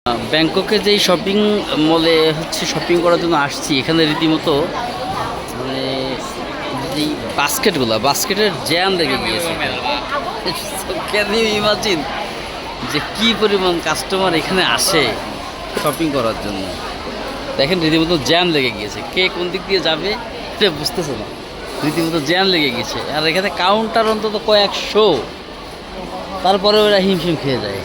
ব্যাংককে যেই শপিং মলে হচ্ছে শপিং করার জন্য আসছি, এখানে রীতিমতো মানে যেই বাস্কেটের জ্যাম লেগে গিয়েছে। ক্যান ইউ ইমাজিন যে কী পরিমাণ কাস্টমার এখানে আসে শপিং করার জন্য। দেখেন রীতিমতো জ্যাম লেগে গিয়েছে, কে কোন দিক দিয়ে যাবে এটা বুঝতেছে না, রীতিমতো জ্যাম লেগে গেছে। আর এখানে কাউন্টার অন্তত কয়েকশো, তারপরে ওরা হিমশিম খেয়ে যায়।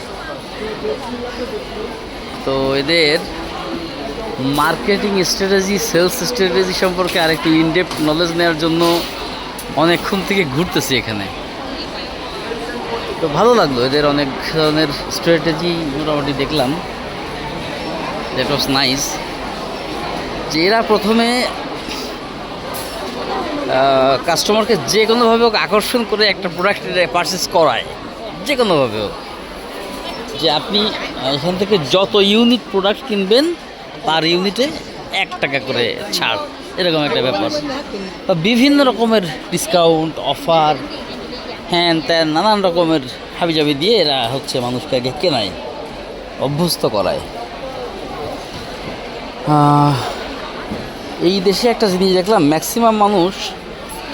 তো এদের মার্কেটিং স্ট্র্যাটেজি, সেলস স্ট্র্যাটেজি সম্পর্কে আরেকটু ইনডেপথ নলেজ নেওয়ার জন্য অনেকক্ষণ থেকে ঘুরতেছি এখানে। তো ভালো লাগলো, এদের অনেক ধরনের স্ট্র্যাটেজি মোটামুটি দেখলাম, দ্যাট ওয়াজ নাইস। যে এরা প্রথমে কাস্টমারকে যে কোনোভাবে হোক আকর্ষণ করে একটা প্রোডাক্ট পারচেস করায়, যে কোনোভাবে হোক। যে আপনি এখান থেকে যত ইউনিট প্রোডাক্ট কিনবেন পার ইউনিটে 1 টাকা করে ছাড়, এরকম একটা ব্যাপার। বা বিভিন্ন রকমের ডিসকাউন্ট, অফার, হ্যান ত্যান নানান রকমের হাবিজাবি দিয়ে এরা হচ্ছে মানুষকে আগে কেনায়, অভ্যস্ত করায়। এই দেশে একটা জিনিস দেখলাম, ম্যাক্সিমাম মানুষ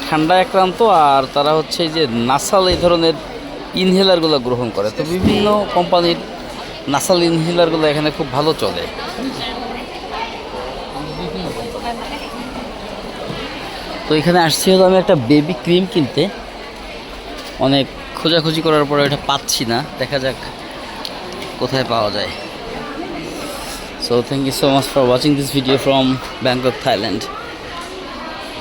ঠান্ডায় আক্রান্ত, আর তারা হচ্ছে যে নাসাল এই ধরনের ইনহেলারগুলো গ্রহণ করে। তো বিভিন্ন কোম্পানির নাসাল ইনহেলারগুলো এখানে খুব ভালো চলে। তো এখানে আসছি হলো আমি একটা বেবি ক্রিম কিনতে, অনেক খোঁজাখুঁজি করার পরে এটা পাচ্ছি না, দেখা যাক কোথায় পাওয়া যায়। So thank you so much for watching this video from Bangkok, Thailand.